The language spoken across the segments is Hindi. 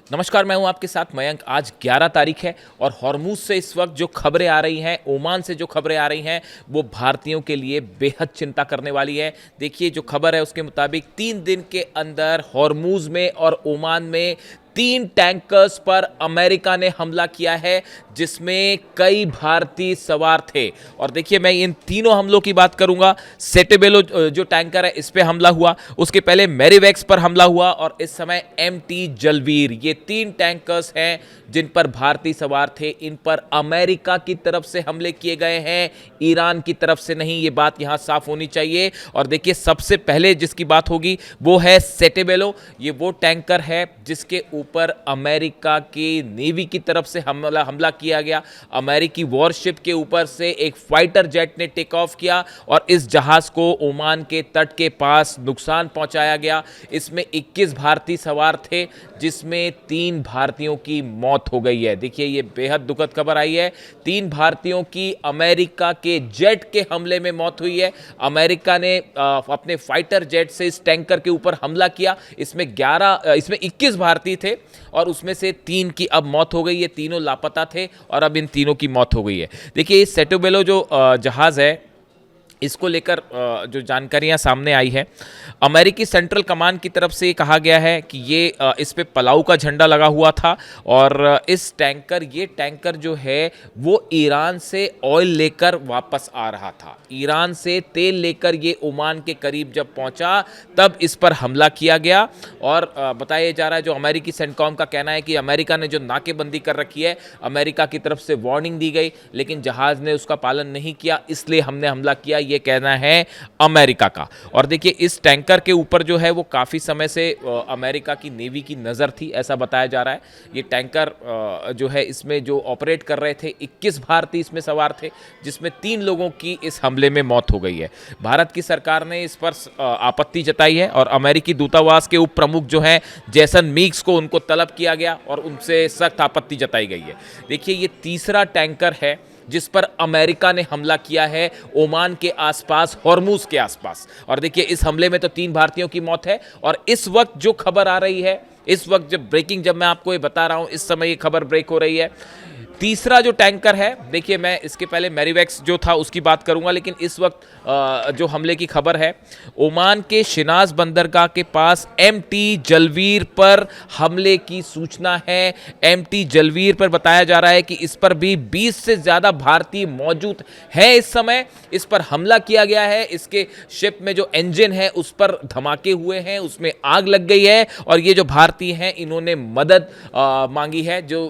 नमस्कार, मैं हूं आपके साथ मयंक। आज 11 तारीख है और हॉर्मूज से इस वक्त जो खबरें आ रही हैं, ओमान से जो खबरें आ रही हैं, वो भारतीयों के लिए बेहद चिंता करने वाली है। देखिए, जो खबर है उसके मुताबिक 3 दिन के अंदर हॉर्मूज में और ओमान में 3 टैंकर्स पर अमेरिका ने हमला किया है, जिसमें कई भारतीय सवार थे। और देखिए, मैं इन तीनों हमलों की बात करूंगा। सेटेबेलो जो टैंकर है, इस पे हमला हुआ, उसके पहले मैरीवैक्स पर हमला हुआ, और इस समय एमटी जलवीर, ये 3 टैंकर्स हैं जिन पर भारतीय सवार थे। इन पर अमेरिका की तरफ से हमले किए गए हैं, ईरान की तरफ से नहीं। ये बात यहां साफ होनी चाहिए। और देखिए, सबसे पहले जिसकी बात होगी वो है सेटेबेलो। ये वो टैंकर है जिसके ऊपर अमेरिका की नेवी की तरफ से हमला किया गया। अमेरिकी वॉरशिप के ऊपर से एक फाइटर जेट ने टेक ऑफ किया और इस जहाज को ओमान के तट के पास नुकसान पहुंचाया गया। इसमें 21 भारतीय सवार थे, जिसमें 3 भारतीयों की मौत हो गई है। देखिए, ये बेहद दुखद खबर आई है। 3 भारतीयों की अमेरिका के जेट के हमले में मौत हुई है। अमेरिका ने अपने फाइटर जेट से इस टैंकर के ऊपर हमला किया। इसमें 21 भारतीय थे और उसमें से 3 की अब मौत हो गई। ये तीनों लापता थे और अब इन तीनों की मौत हो गई है। देखिए, इस सेटोबेलो जो जहाज है, इसको लेकर जो जानकारियां सामने आई है, अमेरिकी सेंट्रल कमांड की तरफ से कहा गया है कि ये इस पे पलाऊ का झंडा लगा हुआ था। और ये टैंकर जो है वो ईरान से ऑयल लेकर वापस आ रहा था। ईरान से तेल लेकर ये ओमान के करीब जब पहुंचा, तब इस पर हमला किया गया। और बताया जा रहा है, जो अमेरिकी सेंटकॉम का कहना है कि अमेरिका ने जो नाकेबंदी कर रखी है, अमेरिका की तरफ से वार्निंग दी गई, लेकिन जहाज ने उसका पालन नहीं किया, इसलिए हमने हमला किया। ये कहना है अमेरिका का। और देखिए, इस टैंकर के ऊपर जो है वो काफ़ी समय से अमेरिका की नेवी की नज़र थी, ऐसा बताया जा रहा है। ये टैंकर जो है, इसमें जो ऑपरेट कर रहे थे, 21 भारतीय इसमें सवार थे, जिसमें 3 लोगों की इस हमले में मौत हो गई है। भारत की सरकार ने इस पर आपत्ति जताई है और अमेरिकी दूतावास के उप प्रमुख जो हैं जैसन मीक्स को उनको तलब किया गया और उनसे सख्त आपत्ति जताई गई है। देखिए, ये तीसरा टैंकर है जिस पर अमेरिका ने हमला किया है ओमान के आसपास, हॉर्मूज के आसपास। और देखिए, इस हमले में तो 3 भारतीयों की मौत है। और इस वक्त जो खबर आ रही है, इस वक्त जब मैं आपको ये बता रहा हूं, इस समय ये खबर ब्रेक हो रही है, तीसरा जो टैंकर है, देखिए, मैं इसके पहले मैरीवैक्स जो था उसकी बात करूंगा, लेकिन इस वक्त जो हमले की खबर है, ओमान के शिनाज बंदरगाह के पास एमटी जलवीर पर हमले की सूचना है। एमटी जलवीर पर बताया जा रहा है कि इस पर भी 20 से ज़्यादा भारतीय मौजूद हैं। इस समय इस पर हमला किया गया है। इसके शिप में जो इंजन है उस पर धमाके हुए हैं, उसमें आग लग गई है। और ये जो भारतीय हैं, इन्होंने मदद मांगी है। जो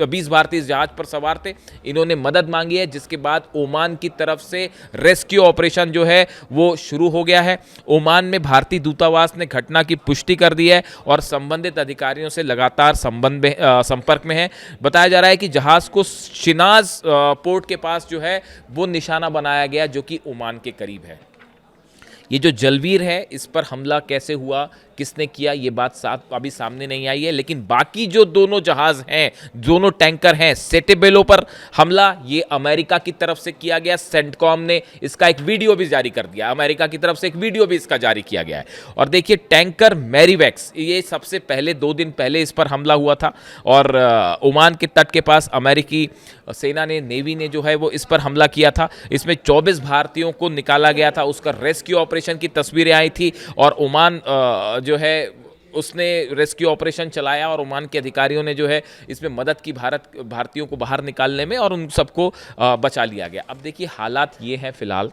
20 भारतीय जहाज पर सवार थे, इन्होंने मदद मांगी है, जिसके बाद ओमान की तरफ से रेस्क्यू ऑपरेशन जो है वो शुरू हो गया है। ओमान में भारतीय दूतावास ने घटना की पुष्टि कर दी है और संबंधित अधिकारियों से लगातार संपर्क में है। बताया जा रहा है कि जहाज को शिनाज पोर्ट के पास जो है वो निशाना बनाया गया, जो कि ओमान के करीब है। ये जो जलवीर है, इस पर हमला कैसे हुआ, किसने किया, ये बात अभी सामने नहीं आई है। लेकिन बाकी जो दोनों जहाज हैं, दोनों टैंकर हैं, सेटेबेलो पर हमला ये अमेरिका की तरफ से किया गया। सेंटकॉम ने इसका एक वीडियो भी जारी कर दिया, अमेरिका की तरफ से एक वीडियो भी इसका जारी किया गया है। और देखिए, टैंकर मैरीवैक्स, ये सबसे पहले 2 दिन पहले इस पर हमला हुआ था और ओमान के तट के पास अमेरिकी सेना ने, नेवी ने जो है वो इस पर हमला किया था। इसमें 24 भारतीयों को निकाला गया था। उसका रेस्क्यू ऑपरेशन की तस्वीरें आई थी और ओमान जो है उसने रेस्क्यू ऑपरेशन चलाया और ओमान के अधिकारियों ने जो है इसमें मदद की भारतीयों को बाहर निकालने में, और उन सबको बचा लिया गया। अब देखिए, हालात ये हैं फिलहाल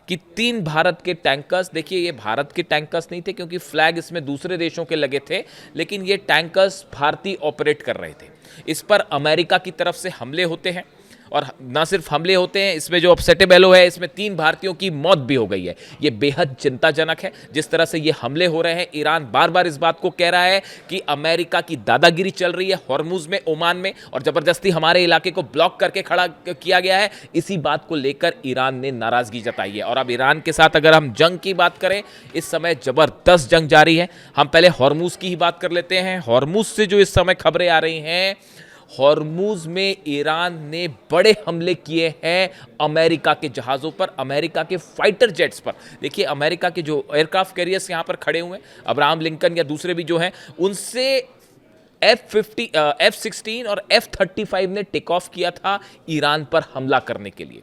कि 3 भारत के टैंकर्स, देखिए, ये भारत के टैंकर्स नहीं थे क्योंकि फ्लैग इसमें दूसरे देशों के लगे थे, लेकिन ये टैंकर्स भारतीय ऑपरेट कर रहे थे। इस पर अमेरिका की तरफ से हमले होते हैं और ना सिर्फ हमले होते हैं, इसमें जो सेटेबेलो है, इसमें 3 भारतीयों की मौत भी हो गई है। ये बेहद चिंताजनक है जिस तरह से ये हमले हो रहे हैं। ईरान बार बार इस बात को कह रहा है कि अमेरिका की दादागिरी चल रही है हॉर्मुज में, ओमान में, और जबरदस्ती हमारे इलाके को ब्लॉक करके खड़ा किया गया है। इसी बात को लेकर ईरान ने नाराजगी जताई है। और अब ईरान के साथ अगर हम जंग की बात करें, इस समय जबरदस्त जंग जारी है। हम पहले हॉर्मुज की ही बात कर लेते हैं। हॉर्मुज से जो इस समय खबरें आ रही हैं, हॉर्मुज में ईरान ने बड़े हमले किए हैं अमेरिका के जहाज़ों पर, अमेरिका के फाइटर जेट्स पर। देखिए, अमेरिका के जो एयरक्राफ्ट कैरियर्स यहाँ पर खड़े हुए हैं, अब्राहम लिंकन या दूसरे भी जो हैं, उनसे F-16 और F-35 ने टेक ऑफ किया था ईरान पर हमला करने के लिए।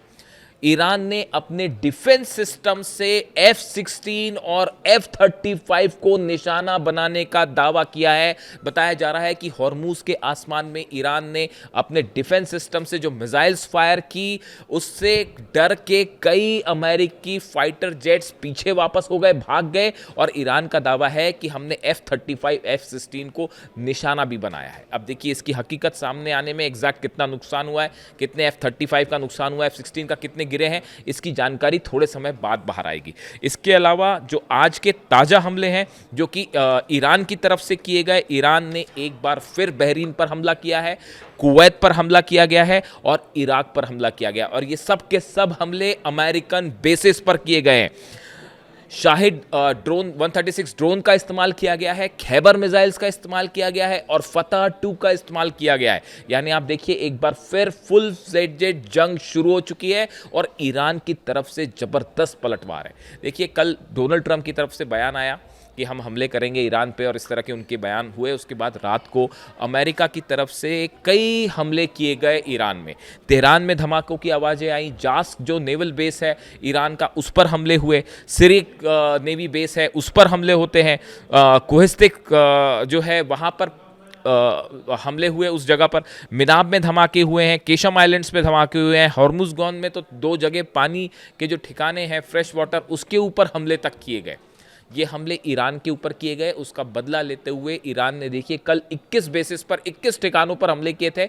ईरान ने अपने डिफेंस सिस्टम से F-16 और F-35 को निशाना बनाने का दावा किया है। बताया जा रहा है कि हॉर्मूज के आसमान में ईरान ने अपने डिफेंस सिस्टम से जो मिसाइल्स फायर की, उससे डर के कई अमेरिकी फाइटर जेट्स पीछे वापस हो गए, भाग गए, और ईरान का दावा है कि हमने F-35, F-16 को निशाना भी बनाया है। अब देखिए इसकी हकीकत सामने आने में एग्जैक्ट कितना नुकसान हुआ है, कितने F-35 का नुकसान हुआ है, F-16 का कितने गिरे हैं, इसकी जानकारी थोड़े समय बाद बाहर आएगी। इसके अलावा जो आज के ताज़ा हमले हैं जो कि ईरान की तरफ से किए गए, ईरान ने एक बार फिर बहरीन पर हमला किया है, कुवैत पर हमला किया गया है और इराक पर हमला किया गया, और ये सब के सब हमले अमेरिकन बेसिस पर किए गए हैं। शाहिद ड्रोन 136 ड्रोन का इस्तेमाल किया गया है, खैबर मिसाइल्स का इस्तेमाल किया गया है और फतह 2 का इस्तेमाल किया गया है। यानी आप देखिए एक बार फिर फुल फ्लेड्जेड जंग शुरू हो चुकी है और ईरान की तरफ से जबरदस्त पलटवार है। देखिए कल डोनाल्ड ट्रंप की तरफ से बयान आया कि हम हमले करेंगे ईरान पे, और इस तरह के उनके बयान हुए। उसके बाद रात को अमेरिका की तरफ से कई हमले किए गए ईरान में। तेहरान में धमाकों की आवाज़ें आई, जास्क जो नेवल बेस है ईरान का, उस पर हमले हुए, सिरिक नेवी बेस है उस पर हमले होते हैं, कोहिस्तिक जो है वहाँ पर हमले हुए, उस जगह पर मिनाब में धमाके हुए हैं, केशम आइलैंड्स पे धमाके हुए हैं, हॉर्मुज़गॉन में तो 2 जगह पानी के जो ठिकाने हैं फ्रेश वाटर, उसके ऊपर हमले तक किए गए। ये हमले ईरान के ऊपर किए गए, उसका बदला लेते हुए ईरान ने देखिए कल 21 बेसिस पर 21 ठिकानों पर हमले किए थे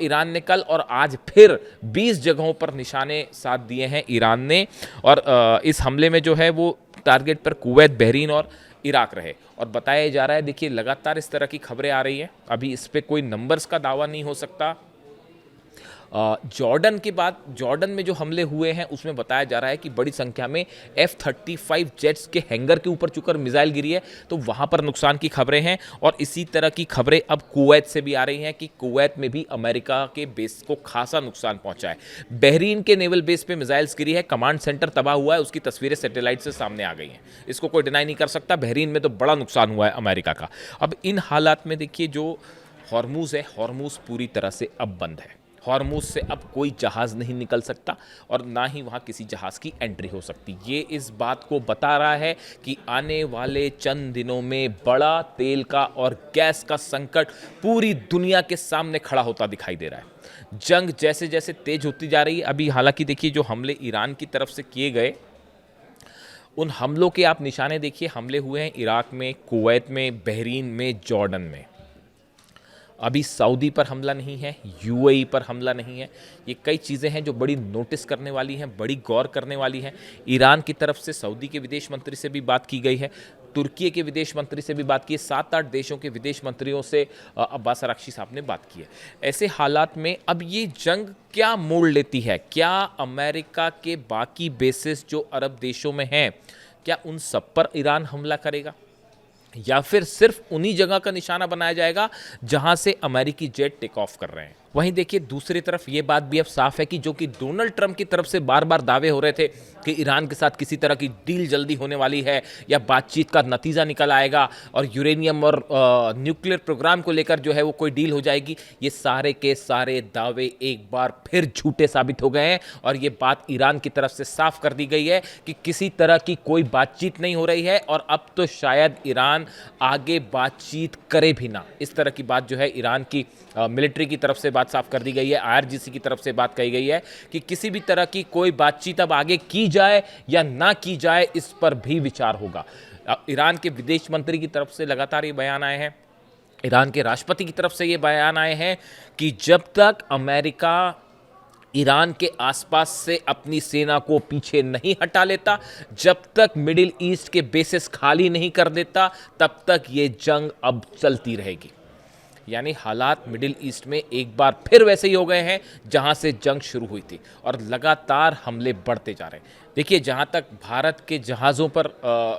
ईरान ने कल, और आज फिर 20 जगहों पर निशाने साध दिए हैं ईरान ने। और इस हमले में जो है वो टारगेट पर कुवैत, बहरीन और इराक रहे। और बताया जा रहा है, देखिए लगातार इस तरह की खबरें आ रही हैं, अभी इस पर कोई नंबर्स का दावा नहीं हो सकता। जॉर्डन के बाद जॉर्डन में जो हमले हुए हैं उसमें बताया जा रहा है कि बड़ी संख्या में F-35 जेट्स के हैंगर के ऊपर चुकर मिसाइल गिरी है, तो वहाँ पर नुकसान की खबरें हैं। और इसी तरह की खबरें अब कुवैत से भी आ रही हैं कि कुवैत में भी अमेरिका के बेस को खासा नुकसान पहुँचा है। बहरीन के नेवल बेस पे मिसाइल्स गिरी है, कमांड सेंटर तबाह हुआ है, उसकी तस्वीरें सैटेलाइट से सामने आ गई हैं, इसको कोई डिनाई नहीं कर सकता। बहरीन में तो बड़ा नुकसान हुआ है अमेरिका का। अब इन हालात में देखिए जो हॉर्मूज़ है, हॉर्मूज़ पूरी तरह से अब बंद है। हॉर्मूज से अब कोई जहाज़ नहीं निकल सकता और ना ही वहाँ किसी जहाज़ की एंट्री हो सकती। ये इस बात को बता रहा है कि आने वाले चंद दिनों में बड़ा तेल का और गैस का संकट पूरी दुनिया के सामने खड़ा होता दिखाई दे रहा है। जंग जैसे जैसे तेज होती जा रही है, अभी हालांकि देखिए जो हमले ईरान की तरफ से किए गए, उन हमलों के आप निशाने देखिए, हमले हुए हैं इराक में, कुवैत में, बहरीन में, जॉर्डन में। अभी सऊदी पर हमला नहीं है, यूएई पर हमला नहीं है। ये कई चीज़ें हैं जो बड़ी नोटिस करने वाली हैं, बड़ी गौर करने वाली हैं। ईरान की तरफ से सऊदी के विदेश मंत्री से भी बात की गई है, तुर्की के विदेश मंत्री से भी बात की है, 7-8 देशों के विदेश मंत्रियों से अब्बास अराक्ची साहब ने बात की है। ऐसे हालात में अब ये जंग क्या मोड़ लेती है? क्या अमेरिका के बाकी बेसिस जो अरब देशों में हैं, क्या उन सब पर ईरान हमला करेगा, या फिर सिर्फ उन्हीं जगह का निशाना बनाया जाएगा जहां से अमेरिकी जेट टेक ऑफ कर रहे हैं? वहीं देखिए दूसरी तरफ ये बात भी अब साफ है कि जो कि डोनाल्ड ट्रंप की तरफ से बार बार दावे हो रहे थे कि ईरान के साथ किसी तरह की डील जल्दी होने वाली है या बातचीत का नतीजा निकल आएगा और यूरेनियम और न्यूक्लियर प्रोग्राम को लेकर जो है वो कोई डील हो जाएगी, ये सारे के सारे दावे एक बार फिर झूठे साबित हो गए हैं। और ये बात ईरान की तरफ से साफ कर दी गई है कि किसी तरह की कोई बातचीत नहीं हो रही है और अब तो शायद ईरान आगे बातचीत करे भी ना। इस तरह की बात जो है ईरान की मिलिट्री की तरफ से बात साफ कर दी गई है, IRGC की तरफ से बात कही गई है कि किसी भी तरह की कोई बातचीत अब आगे की जाए या ना की जाए, इस पर भी विचार होगा। ईरान के विदेश मंत्री की तरफ से लगातार ये बयान आए हैं, ईरान के राष्ट्रपति की तरफ से ये बयान आए हैं कि जब तक अमेरिका ईरान के आसपास से अपनी सेना को पीछे नहीं हटा लेता, जब तक मिडिल ईस्ट के बेसिस खाली नहीं कर देता, तब तक ये जंग अब चलती रहेगी। यानी हालात मिडिल ईस्ट में एक बार फिर वैसे ही हो गए हैं जहां से जंग शुरू हुई थी और लगातार हमले बढ़ते जा रहे हैं। देखिए जहां तक भारत के जहाज़ों पर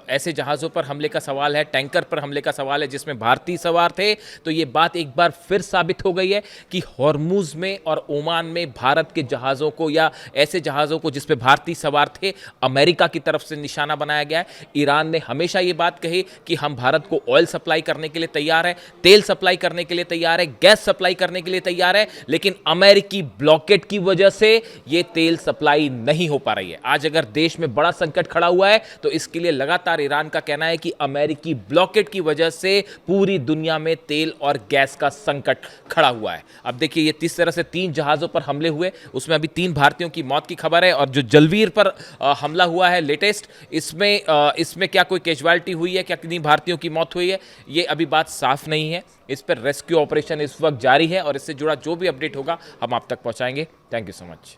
ऐसे जहाज़ों पर हमले का सवाल है, टैंकर पर हमले का सवाल है जिसमें भारतीय सवार थे, तो ये बात एक बार फिर साबित हो गई है कि हॉर्मुज़ में और ओमान में भारत के जहाज़ों को या ऐसे जहाज़ों को जिस पे भारतीय सवार थे, अमेरिका की तरफ से निशाना बनाया गया है। ईरान ने हमेशा ये बात कही कि हम भारत को ऑयल सप्लाई करने के लिए तैयार हैं, तेल सप्लाई करने के लिए तैयार है, गैस सप्लाई करने के लिए तैयार है, लेकिन अमेरिकी ब्लॉकेट की वजह से यह तेल सप्लाई नहीं हो पा रही है। आज अगर देश में बड़ा संकट खड़ा हुआ है तो इसके लिए लगातार ईरान का कहना है कि अमेरिकी ब्लॉकेट की वजह से पूरी दुनिया में तेल और गैस का संकट खड़ा हुआ है। अब देखिए, ये किस तरह से 3 जहाजों पर हमले हुए, उसमें अभी 3 भारतीयों की मौत की खबर है, और जो जलवीर पर हमला हुआ है लेटेस्ट, इसमें क्या कोई कैजुअलिटी हुई है, क्या कितनी भारतीयों की मौत हुई है, ये अभी बात साफ नहीं है। इस पर रेस्क्यू ऑपरेशन इस वक्त जारी है और इससे जुड़ा जो भी अपडेट होगा हम आप तक पहुंचाएंगे। Thank you so much.